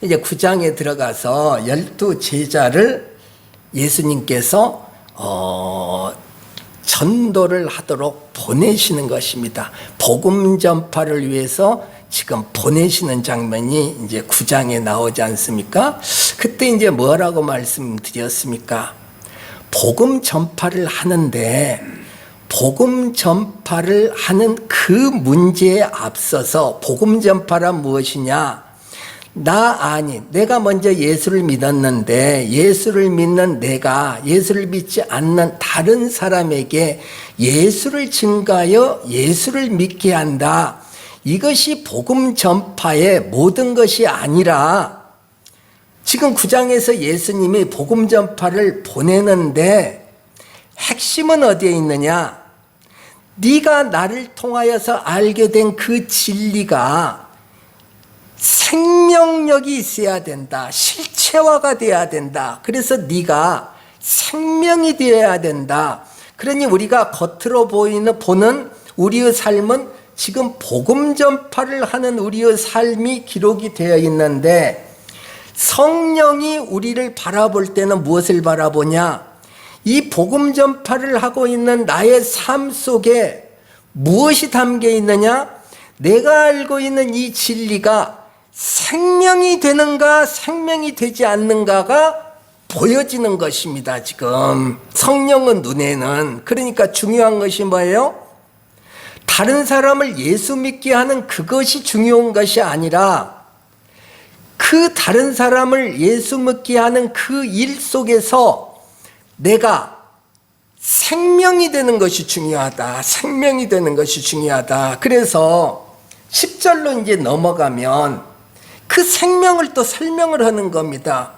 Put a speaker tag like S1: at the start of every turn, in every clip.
S1: 이제 9장에 들어가서 12제자를 예수님께서 전도를 하도록 보내시는 것입니다. 복음 전파를 위해서 지금 보내시는 장면이 이제 9장에 나오지 않습니까? 그때 이제 뭐라고 말씀드렸습니까? 복음 전파를 하는데 복음 전파를 하는 그 문제에 앞서서 복음 전파란 무엇이냐? 내가 먼저 예수를 믿었는데 예수를 믿는 내가 예수를 믿지 않는 다른 사람에게 예수를 증가하여 예수를 믿게 한다. 이것이 복음 전파의 모든 것이 아니라 지금 9장에서 예수님이 복음 전파를 보내는데 핵심은 어디에 있느냐? 네가 나를 통하여서 알게 된 그 진리가 생명력이 있어야 된다. 실체화가 되어야 된다. 그래서 네가 생명이 되어야 된다. 그러니 우리가 겉으로 보는 우리의 삶은 지금 복음 전파를 하는 우리의 삶이 기록이 되어 있는데 성령이 우리를 바라볼 때는 무엇을 바라보냐? 이 복음 전파를 하고 있는 나의 삶 속에 무엇이 담겨 있느냐? 내가 알고 있는 이 진리가 생명이 되는가 생명이 되지 않는가가 보여지는 것입니다. 지금 성령은 눈에는. 그러니까 중요한 것이 뭐예요? 다른 사람을 예수 믿게 하는 그것이 중요한 것이 아니라 그 다른 사람을 예수 믿게 하는 그 일 속에서 내가 생명이 되는 것이 중요하다. 생명이 되는 것이 중요하다. 그래서 10절로 이제 넘어가면 그 생명을 또 설명을 하는 겁니다.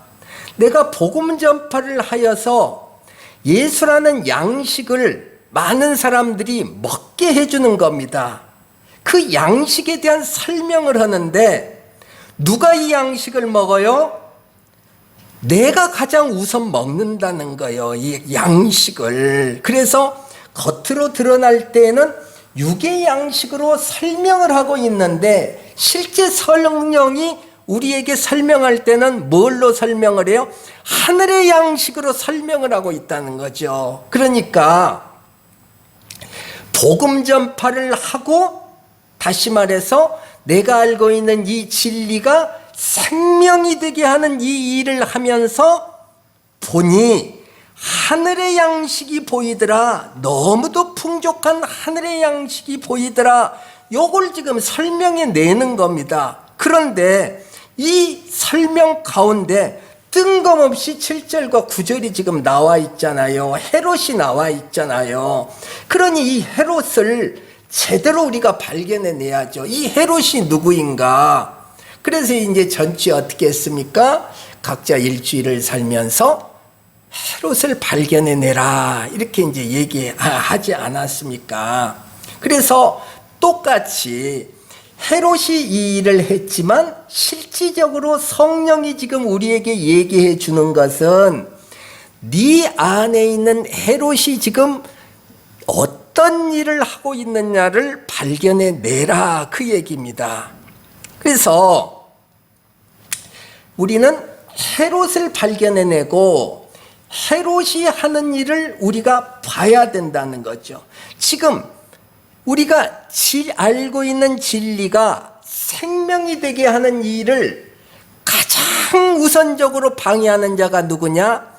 S1: 내가 복음 전파를 하여서 예수라는 양식을 많은 사람들이 먹게 해주는 겁니다. 그 양식에 대한 설명을 하는데 누가 이 양식을 먹어요? 내가 가장 우선 먹는다는 거예요. 이 양식을. 그래서 겉으로 드러날 때는 육의 양식으로 설명을 하고 있는데 실제 성령이 우리에게 설명할 때는 뭘로 설명을 해요? 하늘의 양식으로 설명을 하고 있다는 거죠. 그러니까 복음 전파를 하고 다시 말해서 내가 알고 있는 이 진리가 생명이 되게 하는 이 일을 하면서 보니 하늘의 양식이 보이더라. 너무도 풍족한 하늘의 양식이 보이더라. 요걸 지금 설명해 내는 겁니다. 그런데 이 설명 가운데 뜬금없이 7절과 9절이 지금 나와 있잖아요. 헤롯이 나와 있잖아요. 그러니 이 헤롯을 제대로 우리가 발견해 내야죠. 이 헤롯이 누구인가? 그래서 이제 전주에 어떻게 했습니까? 각자 일주일을 살면서 헤롯을 발견해 내라. 이렇게 이제 얘기하지 않았습니까? 그래서 똑같이 헤롯이 이 일을 했지만 실질적으로 성령이 지금 우리에게 얘기해 주는 것은 네 안에 있는 헤롯이 지금 어떤 일을 하고 있느냐를 발견해 내라. 그 얘기입니다. 그래서 우리는 헤롯을 발견해내고 헤롯이 하는 일을 우리가 봐야 된다는 거죠. 지금 우리가 알고 있는 진리가 생명이 되게 하는 일을 가장 우선적으로 방해하는 자가 누구냐?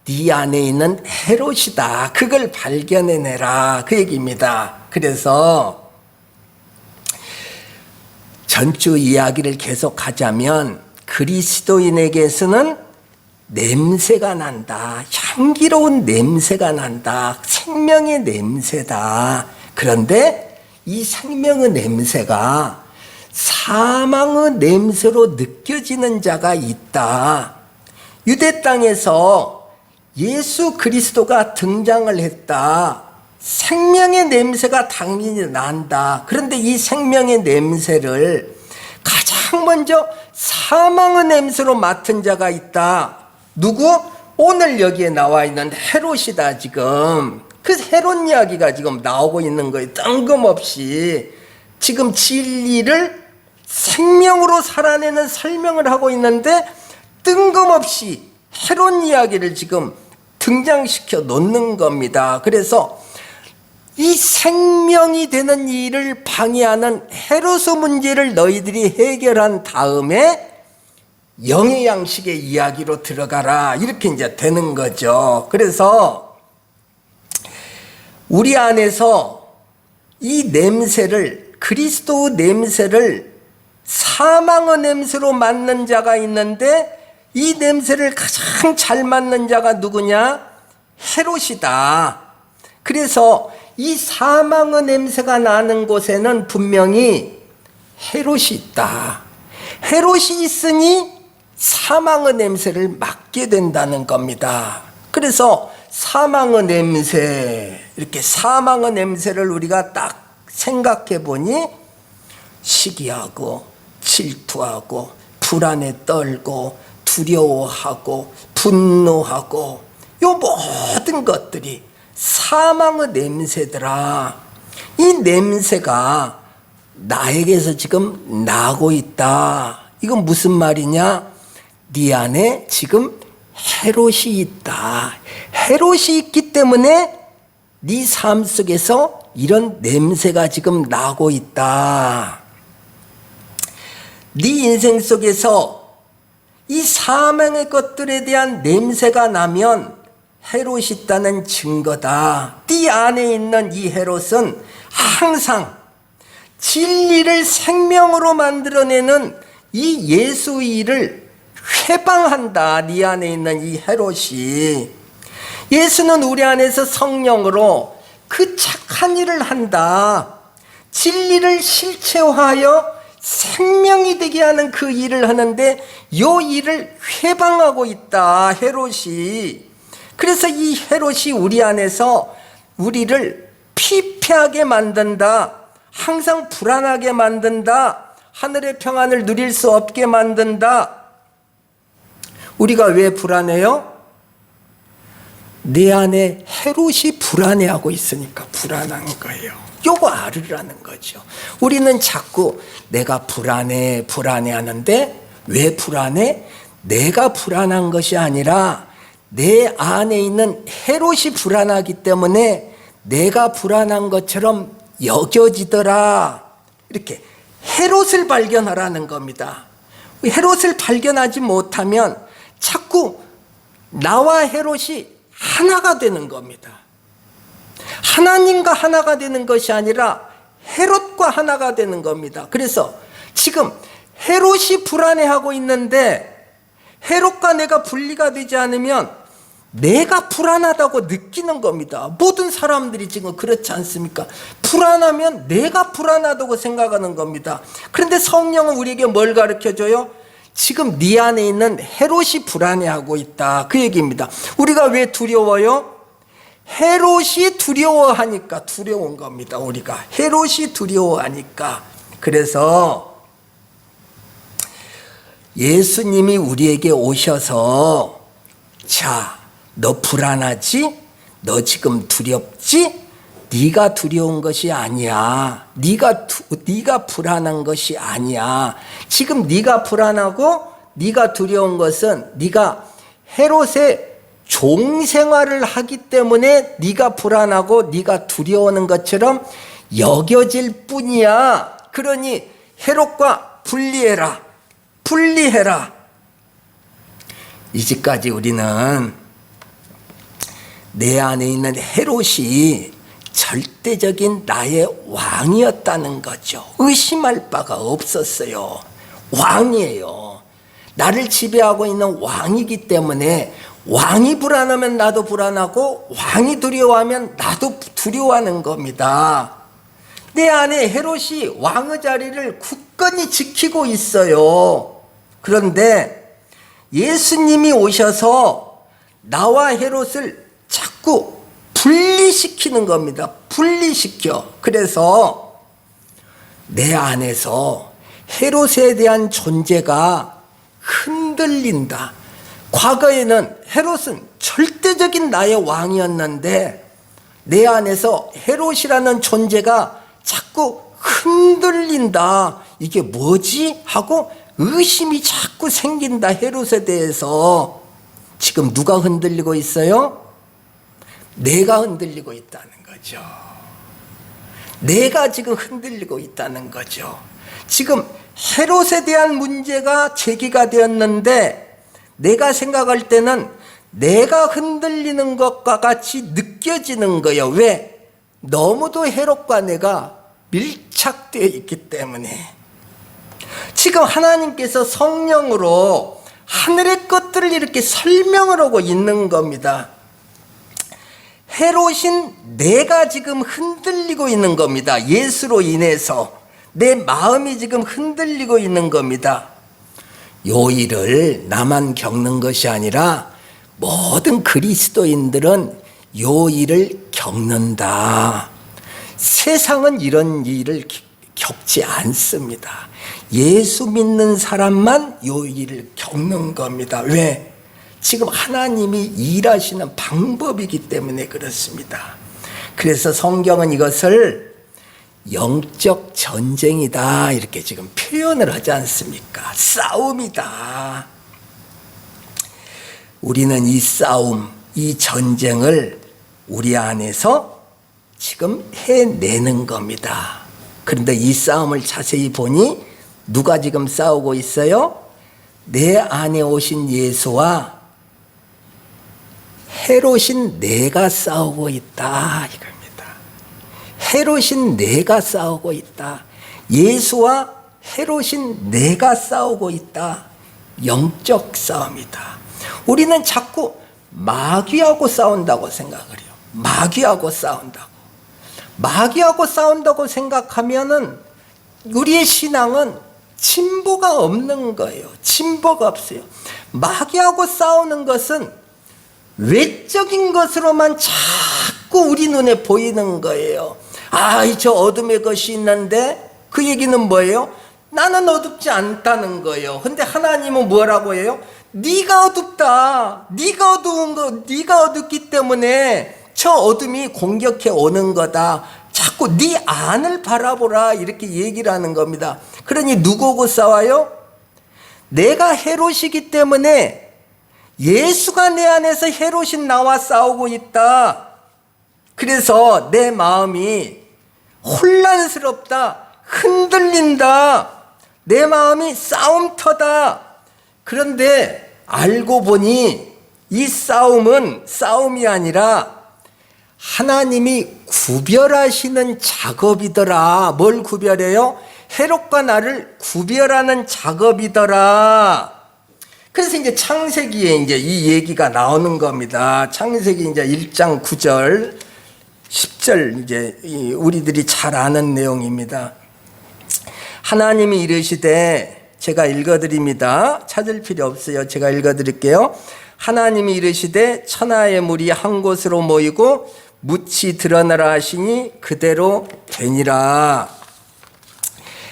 S1: 네 안에 있는 헤롯이다. 그걸 발견해내라. 그 얘기입니다. 그래서 전주 이야기를 계속하자면 그리스도인에게서는 냄새가 난다. 향기로운 냄새가 난다. 생명의 냄새다. 그런데 이 생명의 냄새가 사망의 냄새로 느껴지는 자가 있다. 유대 땅에서 예수 그리스도가 등장을 했다. 생명의 냄새가 당연히 난다. 그런데 이 생명의 냄새를 가장 먼저 사망의 냄새로 맡은 자가 있다. 누구? 오늘 여기에 나와 있는 헤롯이다. 지금 그 헤롯 이야기가 지금 나오고 있는 거예요. 뜬금없이 지금 진리를 생명으로 살아내는 설명을 하고 있는데 뜬금없이 헤롯 이야기를 지금 등장시켜 놓는 겁니다. 그래서 이 생명이 되는 일을 방해하는 헤롯의 문제를 너희들이 해결한 다음에 영의 양식의 이야기로 들어가라, 이렇게 이제 되는 거죠. 그래서 우리 안에서 이 냄새를, 그리스도 냄새를 사망의 냄새로 맡는 자가 있는데 이 냄새를 가장 잘 맡는 자가 누구냐? 헤롯이다. 그래서 이 사망의 냄새가 나는 곳에는 분명히 헤롯이 있다. 헤롯이 있으니 사망의 냄새를 맡게 된다는 겁니다. 그래서 사망의 냄새, 이렇게 사망의 냄새를 우리가 딱 생각해 보니 시기하고 질투하고 불안에 떨고 두려워하고 분노하고 요 모든 것들이 사망의 냄새더라. 이 냄새가 나에게서 지금 나고 있다. 이건 무슨 말이냐? 네 안에 지금 헤롯이 있다. 헤롯이 있기 때문에 네 삶 속에서 이런 냄새가 지금 나고 있다. 네 인생 속에서 이 사망의 것들에 대한 냄새가 나면 헤롯이 있다는 증거다. 네 안에 있는 이 헤롯은 항상 진리를 생명으로 만들어내는 이 예수의 일을 회방한다. 네 안에 있는 이 헤롯이. 예수는 우리 안에서 성령으로 그 착한 일을 한다. 진리를 실체화하여 생명이 되게 하는 그 일을 하는데 요 일을 회방하고 있다. 헤롯이. 그래서 이 헤롯이 우리 안에서 우리를 피폐하게 만든다. 항상 불안하게 만든다. 하늘의 평안을 누릴 수 없게 만든다. 우리가 왜 불안해요? 내 안에 헤롯이 불안해하고 있으니까 불안한 거예요. 요거 알으라는 거죠. 우리는 자꾸 내가 불안해 하는데 왜 불안해? 내가 불안한 것이 아니라 내 안에 있는 헤롯이 불안하기 때문에 내가 불안한 것처럼 여겨지더라. 이렇게 헤롯을 발견하라는 겁니다. 헤롯을 발견하지 못하면 자꾸 나와 헤롯이 하나가 되는 겁니다. 하나님과 하나가 되는 것이 아니라 헤롯과 하나가 되는 겁니다. 그래서 지금 헤롯이 불안해하고 있는데 헤롯과 내가 분리가 되지 않으면 내가 불안하다고 느끼는 겁니다. 모든 사람들이 지금 그렇지 않습니까? 불안하면 내가 불안하다고 생각하는 겁니다. 그런데 성령은 우리에게 뭘 가르쳐줘요? 지금 네 안에 있는 헤롯이 불안해하고 있다. 그 얘기입니다. 우리가 왜 두려워요? 헤롯이 두려워하니까 두려운 겁니다. 우리가 헤롯이 두려워하니까. 그래서 예수님이 우리에게 오셔서 자, 너 불안하지? 너 지금 두렵지? 네가 두려운 것이 아니야. 네가 불안한 것이 아니야. 지금 네가 불안하고 네가 두려운 것은 네가 헤롯의 종생활을 하기 때문에 네가 불안하고 네가 두려워하는 것처럼 여겨질 뿐이야. 그러니 헤롯과 분리해라. 이제까지 우리는 내 안에 있는 헤롯이 절대적인 나의 왕이었다는 거죠. 의심할 바가 없었어요. 왕이에요. 나를 지배하고 있는 왕이기 때문에 왕이 불안하면 나도 불안하고 왕이 두려워하면 나도 두려워하는 겁니다. 내 안에 헤롯이 왕의 자리를 굳건히 지키고 있어요. 그런데 예수님이 오셔서 나와 헤롯을 자꾸 분리시키는 겁니다. 분리시켜. 그래서 내 안에서 헤롯에 대한 존재가 흔들린다. 과거에는 헤롯은 절대적인 나의 왕이었는데 내 안에서 헤롯이라는 존재가 자꾸 흔들린다. 이게 뭐지? 하고 의심이 자꾸 생긴다. 헤롯에 대해서. 지금 누가 흔들리고 있어요? 내가 흔들리고 있다는 거죠. 내가 지금 흔들리고 있다는 거죠. 지금 헤롯에 대한 문제가 제기가 되었는데 내가 생각할 때는 내가 흔들리는 것과 같이 느껴지는 거예요. 왜? 너무도 헤롯과 내가 밀착되어 있기 때문에. 지금 하나님께서 성령으로 하늘의 것들을 이렇게 설명을 하고 있는 겁니다. 헤롯인 내가 지금 흔들리고 있는 겁니다. 예수로 인해서 내 마음이 지금 흔들리고 있는 겁니다. 요 일을 나만 겪는 것이 아니라 모든 그리스도인들은 요 일을 겪는다. 세상은 이런 일을 겪지 않습니다. 예수 믿는 사람만 요 일을 겪는 겁니다. 왜? 지금 하나님이 일하시는 방법이기 때문에 그렇습니다. 그래서 성경은 이것을 영적 전쟁이다 이렇게 지금 표현을 하지 않습니까? 싸움이다. 우리는 이 싸움, 이 전쟁을 우리 안에서 지금 해내는 겁니다. 그런데 이 싸움을 자세히 보니 누가 지금 싸우고 있어요? 내 안에 오신 예수와 헤롯인 내가 싸우고 있다 이겁니다. 헤롯인 내가 싸우고 있다. 예수와 헤롯인 내가 싸우고 있다. 영적 싸움이다. 우리는 자꾸 마귀하고 싸운다고 생각을 해요. 마귀하고 싸운다고. 마귀하고 싸운다고 생각하면은 우리의 신앙은 진보가 없는 거예요. 진보가 없어요. 마귀하고 싸우는 것은 외적인 것으로만 자꾸 우리 눈에 보이는 거예요. 아, 저 어둠의 것이 있는데 그 얘기는 뭐예요? 나는 어둡지 않다는 거예요. 근데 하나님은 뭐라고 해요? 네가 어둡다. 네가 어두운 거, 네가 어둡기 때문에 저 어둠이 공격해 오는 거다. 자꾸 네 안을 바라보라 이렇게 얘기를 하는 겁니다. 그러니 누구하고 싸워요? 내가 헤롯이기 때문에 예수가 내 안에서 헤롯인 나와 싸우고 있다. 그래서 내 마음이 혼란스럽다. 흔들린다. 내 마음이 싸움터다. 그런데 알고 보니 이 싸움은 싸움이 아니라 하나님이 구별하시는 작업이더라. 뭘 구별해요? 헤롯과 나를 구별하는 작업이더라. 그래서 이제 창세기에 이제 이 얘기가 나오는 겁니다. 창세기 이제 1장 9절, 10절 이제 우리들이 잘 아는 내용입니다. 하나님이 이르시되, 제가 읽어드립니다. 찾을 필요 없어요. 제가 읽어드릴게요. 하나님이 이르시되 천하의 물이 한 곳으로 모이고 묻이 드러나라 하시니 그대로 되니라.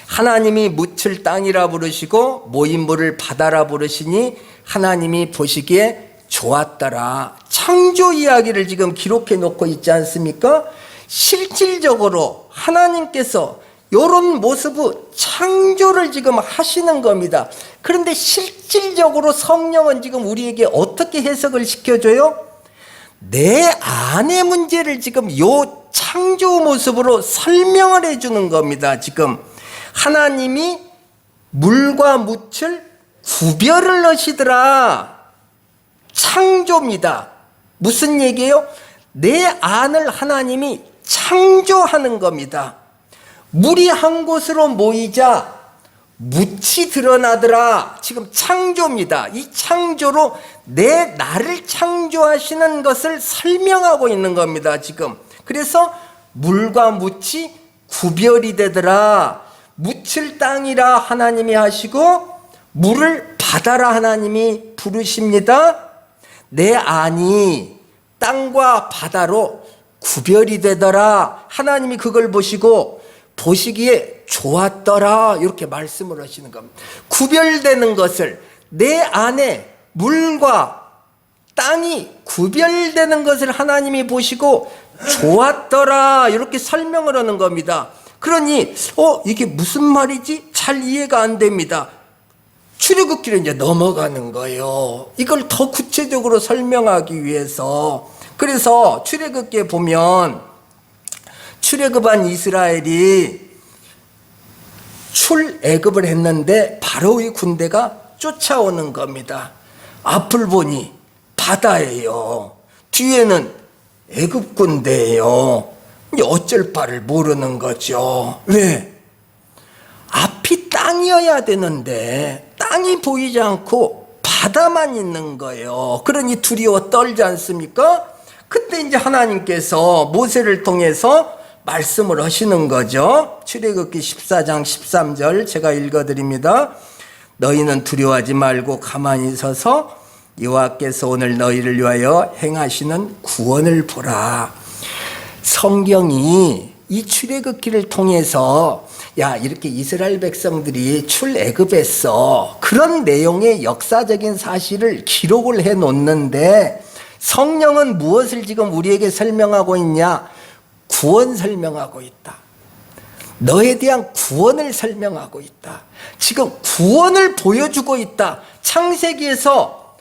S1: 하나님이 묻을 땅이라 부르시고 모인 물을 바다라 부르시니 하나님이 보시기에 좋았더라. 창조 이야기를 지금 기록해 놓고 있지 않습니까? 실질적으로 하나님께서 이런 모습의 창조를 지금 하시는 겁니다. 그런데 실질적으로 성령은 지금 우리에게 어떻게 해석을 시켜줘요? 내 안의 문제를 지금 이 창조 모습으로 설명을 해주는 겁니다. 지금 하나님이 물과 묻을 구별을 하시더라. 창조입니다. 무슨 얘기예요? 내 안을 하나님이 창조하는 겁니다. 물이 한 곳으로 모이자 묻이 드러나더라. 지금 창조입니다. 이 창조로 나를 창조하시는 것을 설명하고 있는 겁니다. 지금. 그래서 물과 묻이 구별이 되더라. 묻을 땅이라 하나님이 하시고 물을 바다라 하나님이 부르십니다. 내 안이 땅과 바다로 구별이 되더라. 하나님이 그걸 보시기에 좋았더라. 이렇게 말씀을 하시는 겁니다. 구별되는 것을, 내 안에 물과 땅이 구별되는 것을 하나님이 보시고 좋았더라. 이렇게 설명을 하는 겁니다. 그러니 이게 무슨 말이지? 잘 이해가 안 됩니다. 출애굽기를 이제 넘어가는 거예요. 이걸 더 구체적으로 설명하기 위해서. 그래서 출애굽기에 보면 출애굽한 이스라엘이 출애굽을 했는데 바로의 군대가 쫓아오는 겁니다. 앞을 보니 바다예요. 뒤에는 애굽 군대예요. 이제 어쩔 바를 모르는 거죠. 왜? 앞이 땅이어야 되는데 땅이 보이지 않고 바다만 있는 거예요. 그러니 두려워 떨지 않습니까? 그때 이제 하나님께서 모세를 통해서 말씀을 하시는 거죠. 출애굽기 14장 13절 제가 읽어드립니다. 너희는 두려워하지 말고 가만히 서서 여호와께서 오늘 너희를 위하여 행하시는 구원을 보라. 성경이 이 출애굽기를 통해서 이렇게 이스라엘 백성들이 출애굽했어, 그런 내용의 역사적인 사실을 기록을 해 놓는데, 성령은 무엇을 지금 우리에게 설명하고 있냐? 구원 설명하고 있다. 너에 대한 구원을 설명하고 있다. 지금 구원을 보여주고 있다. 창세기에서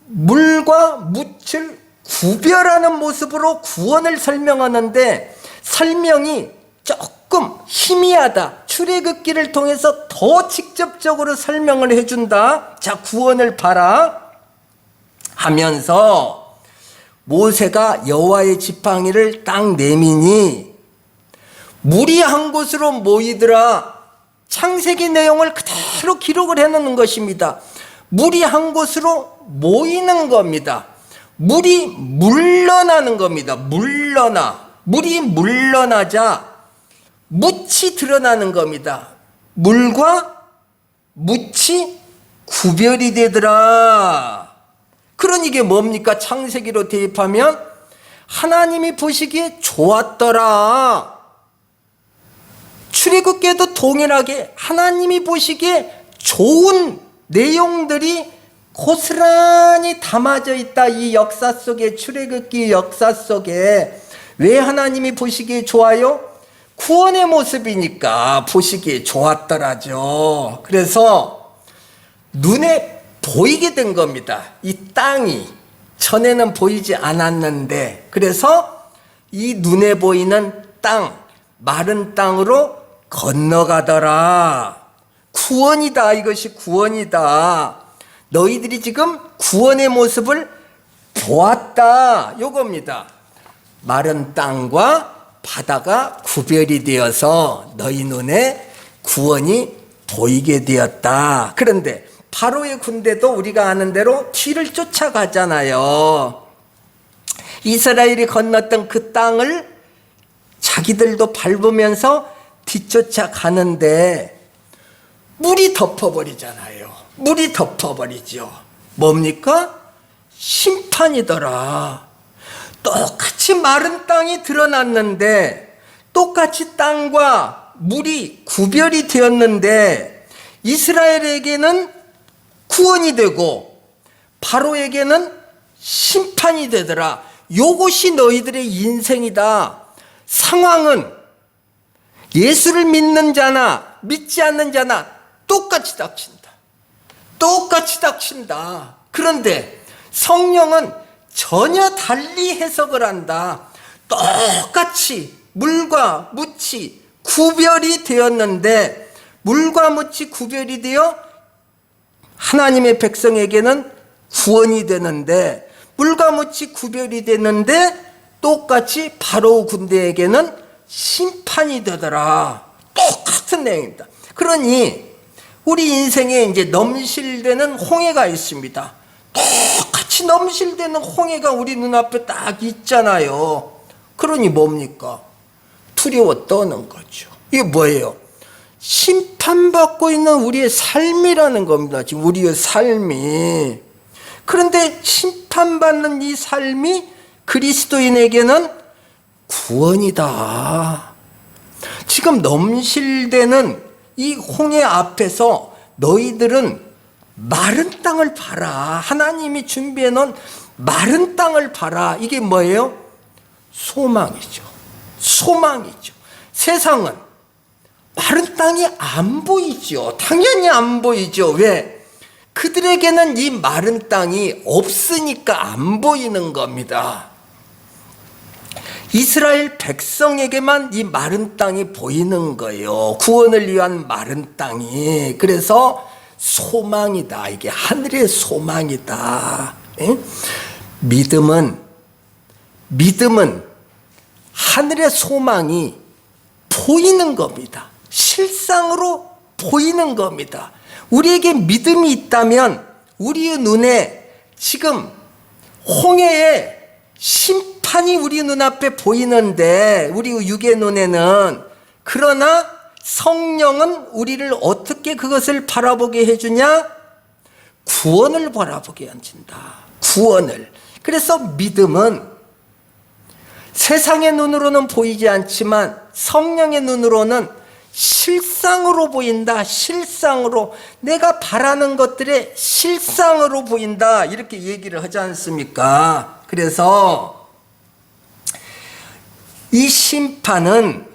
S1: 물과 묻을 구별하는 모습으로 구원을 설명하는데 설명이 조금 희미하다. 출애굽기를 통해서 더 직접적으로 설명을 해준다. 자, 구원을 봐라 하면서 모세가 여호와의 지팡이를 딱 내미니 물이 한 곳으로 모이더라. 창세기 내용을 그대로 기록을 해놓는 것입니다. 물이 한 곳으로 모이는 겁니다. 물이 물러나는 겁니다. 물이 물러나자 묻이 드러나는 겁니다. 물과 묻이 구별이 되더라. 그러니 이게 뭡니까? 창세기로 대입하면 하나님이 보시기에 좋았더라. 출애굽기에도 동일하게 하나님이 보시기에 좋은 내용들이 고스란히 담아져 있다. 이 역사 속에, 출애굽기 역사 속에. 왜 하나님이 보시기에 좋아요? 구원의 모습이니까 보시기에 좋았더라죠. 그래서 눈에 보이게 된 겁니다. 이 땅이 전에는 보이지 않았는데, 그래서 이 눈에 보이는 땅, 마른 땅으로 건너가더라. 구원이다. 이것이 구원이다. 너희들이 지금 구원의 모습을 보았다. 요겁니다. 마른 땅과 바다가 구별이 되어서 너희 눈에 구원이 보이게 되었다. 그런데 바로의 군대도 우리가 아는 대로 뒤를 쫓아가잖아요. 이스라엘이 건넜던 그 땅을 자기들도 밟으면서 뒤쫓아 가는데 물이 덮어버리잖아요. 물이 덮어버리죠. 뭡니까? 심판이더라. 똑같이 마른 땅이 드러났는데, 똑같이 땅과 물이 구별이 되었는데, 이스라엘에게는 구원이 되고 바로에게는 심판이 되더라. 요것이 너희들의 인생이다. 상황은 예수를 믿는 자나 믿지 않는 자나 똑같이 닥친다. 똑같이 닥친다. 그런데 성령은 전혀 달리 해석을 한다. 똑같이 물과 묻이 구별이 되었는데, 물과 묻이 구별이 되어 하나님의 백성에게는 구원이 되는데, 물과 묻이 구별이 되는데 똑같이 바로 군대에게는 심판이 되더라. 똑같은 내용입니다. 그러니 우리 인생에 이제 넘실대는 홍해가 있습니다. 똑같이 넘실대는 홍해가 우리 눈앞에 딱 있잖아요. 그러니 뭡니까? 두려워 떠는 거죠. 이게 뭐예요? 심판받고 있는 우리의 삶이라는 겁니다. 지금 우리의 삶이. 그런데 심판받는 이 삶이 그리스도인에게는 구원이다. 지금 넘실대는 이 홍해 앞에서 너희들은 마른 땅을 봐라. 하나님이 준비해 놓은 마른 땅을 봐라. 이게 뭐예요? 소망이죠. 소망이죠. 세상은 마른 땅이 안 보이죠. 당연히 안 보이죠. 왜? 그들에게는 이 마른 땅이 없으니까 안 보이는 겁니다. 이스라엘 백성에게만 이 마른 땅이 보이는 거예요. 구원을 위한 마른 땅이. 그래서 소망이다. 이게 하늘의 소망이다. 예? 믿음은 하늘의 소망이 보이는 겁니다. 실상으로 보이는 겁니다. 우리에게 믿음이 있다면 우리의 눈에 지금 홍해의 심판이 우리 눈앞에 보이는데 우리 육의 눈에는, 그러나 성령은 우리를 어떻게 그것을 바라보게 해주냐? 구원을 바라보게 해준다. 구원을. 그래서 믿음은 세상의 눈으로는 보이지 않지만 성령의 눈으로는 실상으로 보인다. 실상으로. 내가 바라는 것들의 실상으로 보인다. 이렇게 얘기를 하지 않습니까? 그래서 이 심판은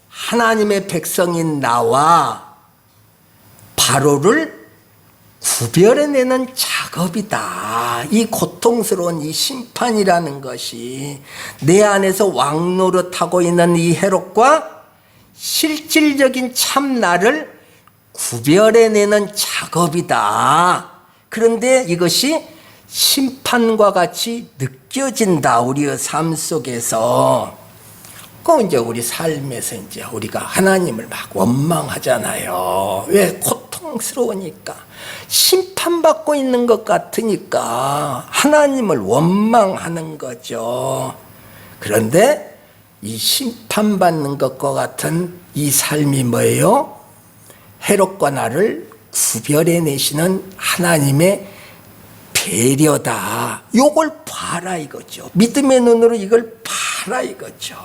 S1: 하나님의 백성인 나와 바로를 구별해내는 작업이다. 이 고통스러운 이 심판이라는 것이 내 안에서 왕노릇하고 있는 이 헤롯과 실질적인 참나를 구별해내는 작업이다. 그런데 이것이 심판과 같이 느껴진다. 우리의 삶 속에서. 그 이제 우리 삶에서 이제 우리가 하나님을 막 원망하잖아요. 왜? 고통스러우니까. 심판받고 있는 것 같으니까 하나님을 원망하는 거죠. 그런데 이 심판받는 것과 같은 이 삶이 뭐예요? 헤롯과 나를 구별해내시는 하나님의 배려다. 요걸 봐라 이거죠. 믿음의 눈으로 이걸 봐라 이거죠.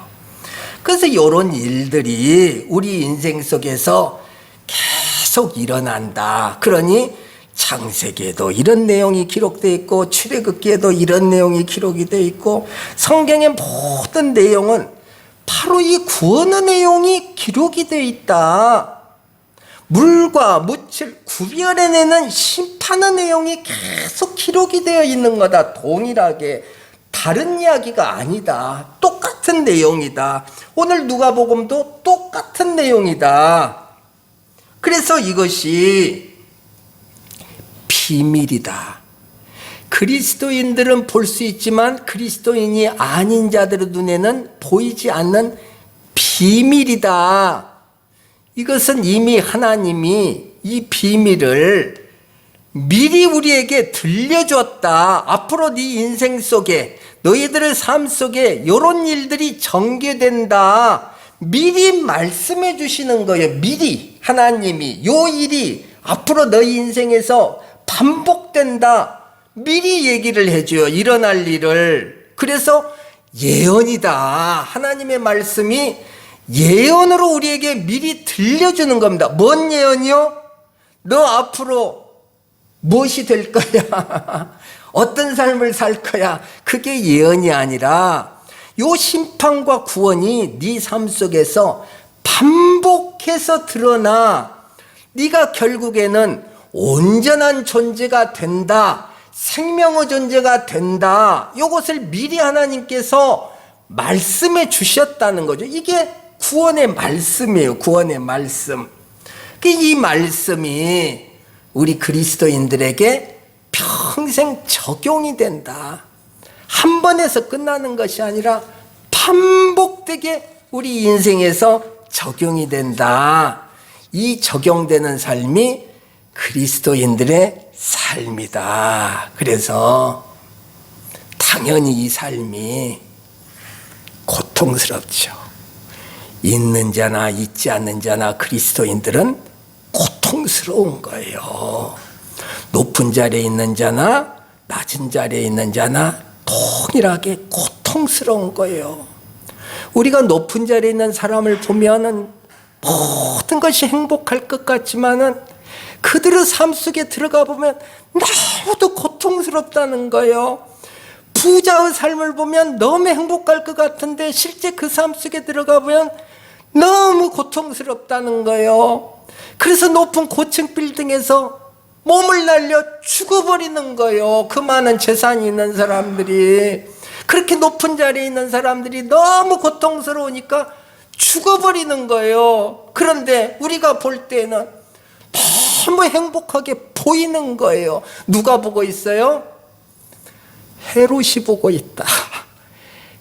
S1: 그래서 이런 일들이 우리 인생 속에서 계속 일어난다. 그러니 창세기에도 이런 내용이 기록되어 있고 출애굽기에도 이런 내용이 기록이 되어 있고 성경의 모든 내용은 바로 이 구원의 내용이 기록이 되어 있다. 물과 묻을 구별해내는 심판의 내용이 계속 기록이 되어 있는 거다. 동일하게. 다른 이야기가 아니다. 똑같은 내용이다. 오늘 누가복음도 똑같은 내용이다. 그래서 이것이 비밀이다. 그리스도인들은 볼 수 있지만 그리스도인이 아닌 자들의 눈에는 보이지 않는 비밀이다. 이것은 이미 하나님이 이 비밀을 미리 우리에게 들려줬다. 앞으로 네 인생 속에 너희들의 삶 속에 이런 일들이 전개된다. 미리 말씀해 주시는 거예요. 미리 하나님이 요 일이 앞으로 너희 인생에서 반복된다. 미리 얘기를 해줘요. 일어날 일을. 그래서 예언이다. 하나님의 말씀이 예언으로 우리에게 미리 들려주는 겁니다. 뭔 예언이요? 너 앞으로 무엇이 될 거야? 어떤 삶을 살 거야? 그게 예언이 아니라 요 심판과 구원이 네 삶 속에서 반복해서 드러나 네가 결국에는 온전한 존재가 된다. 생명의 존재가 된다. 이것을 미리 하나님께서 말씀해 주셨다는 거죠. 이게 구원의 말씀이에요. 구원의 말씀. 이 말씀이 우리 그리스도인들에게 평생 적용이 된다. 한 번에서 끝나는 것이 아니라 반복되게 우리 인생에서 적용이 된다. 이 적용되는 삶이 그리스도인들의 삶이다. 그래서 당연히 이 삶이 고통스럽죠. 있는 자나 있지 않는 자나 그리스도인들은 고통스러운 거예요. 높은 자리에 있는 자나 낮은 자리에 있는 자나 동일하게 고통스러운 거예요. 우리가 높은 자리에 있는 사람을 보면은 모든 것이 행복할 것 같지만은 그들의 삶 속에 들어가 보면 너무도 고통스럽다는 거예요. 부자의 삶을 보면 너무 행복할 것 같은데 실제 그 삶 속에 들어가 보면 너무 고통스럽다는 거예요. 그래서 높은 고층 빌딩에서 몸을 날려 죽어버리는 거예요. 그 많은 재산이 있는 사람들이, 그렇게 높은 자리에 있는 사람들이 너무 고통스러우니까 죽어버리는 거예요. 그런데 우리가 볼 때는 너무 행복하게 보이는 거예요. 누가 보고 있어요? 헤롯이 보고 있다.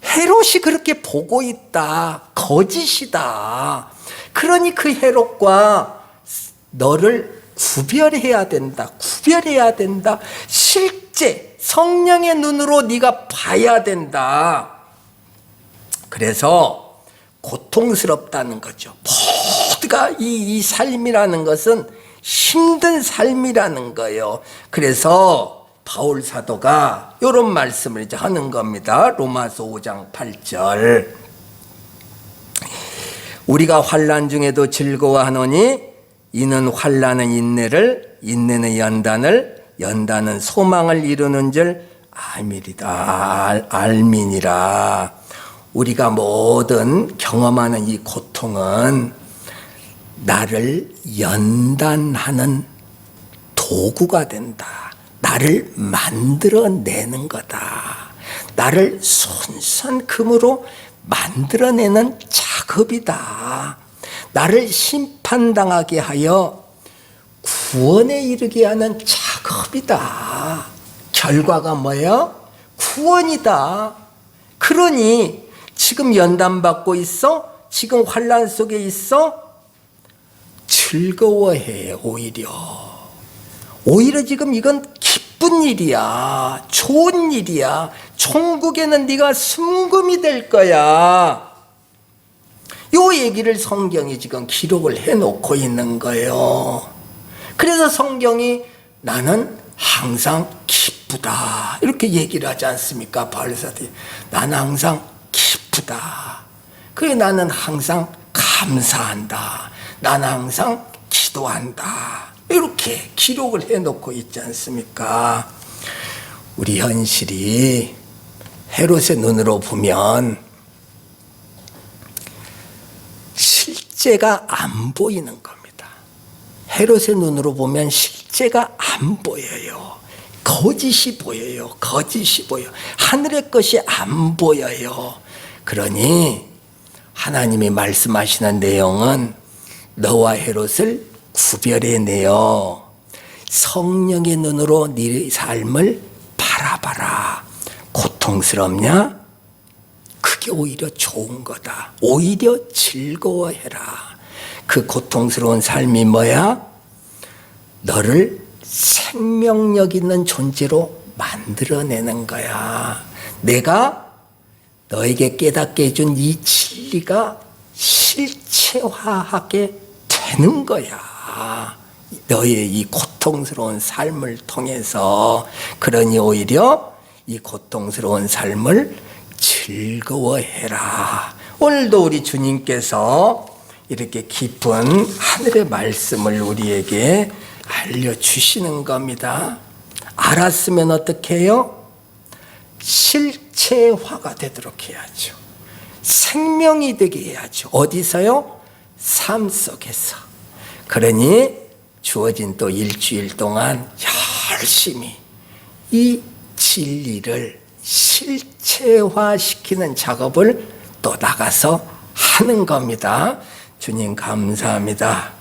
S1: 헤롯이 그렇게 보고 있다. 거짓이다. 그러니 그 헤롯과 너를 구별해야 된다. 구별해야 된다. 실제 성령의 눈으로 네가 봐야 된다. 그래서 고통스럽다는 거죠. 모두가 이 삶이라는 것은 힘든 삶이라는 거예요. 그래서 바울 사도가 이런 말씀을 이제 하는 겁니다. 로마서 5장 8절. 우리가 환난 중에도 즐거워하노니 이는 환난은 인내를, 인내는 연단을, 연단은 소망을 이루는 줄 알미니라. 우리가 모든 경험하는 이 고통은 나를 연단하는 도구가 된다. 나를 만들어내는 거다. 나를 손선금으로 만들어내는 작업이다. 나를 심판당하게 하여 구원에 이르게 하는 작업이다. 결과가 뭐예요? 구원이다. 그러니 지금 연단받고 있어? 지금 환난 속에 있어? 즐거워해. 오히려 지금 이건 기쁜 일이야. 좋은 일이야. 천국에는 네가 순금이 될 거야. 요 얘기를 성경이 지금 기록을 해놓고 있는 거예요. 그래서 성경이 나는 항상 기쁘다 이렇게 얘기를 하지 않습니까? 바울사도이 나는 항상 기쁘다. 그래 나는 항상 감사한다. 나는 항상 기도한다. 이렇게 기록을 해놓고 있지 않습니까? 우리 현실이 헤롯의 눈으로 보면 실제가 안 보이는 겁니다. 헤롯의 눈으로 보면 실제가 안 보여요. 거짓이 보여요. 거짓이 보여. 하늘의 것이 안 보여요. 그러니 하나님이 말씀하시는 내용은 너와 헤롯을 구별해내어 성령의 눈으로 네 삶을 바라봐라. 고통스럽냐? 그게 오히려 좋은 거다. 오히려 즐거워해라. 그 고통스러운 삶이 뭐야? 너를 생명력 있는 존재로 만들어내는 거야. 내가 너에게 깨닫게 해준 이 진리가 실체화하게 되는 거야. 너의 이 고통스러운 삶을 통해서. 그러니 오히려 이 고통스러운 삶을 즐거워해라. 오늘도 우리 주님께서 이렇게 깊은 하늘의 말씀을 우리에게 알려주시는 겁니다. 알았으면 어떻게 해요? 실체화가 되도록 해야죠. 생명이 되게 해야죠. 어디서요? 삶 속에서. 그러니 주어진 또 일주일 동안 열심히 이 진리를 실체화시키는 작업을 또 나가서 하는 겁니다. 주님 감사합니다.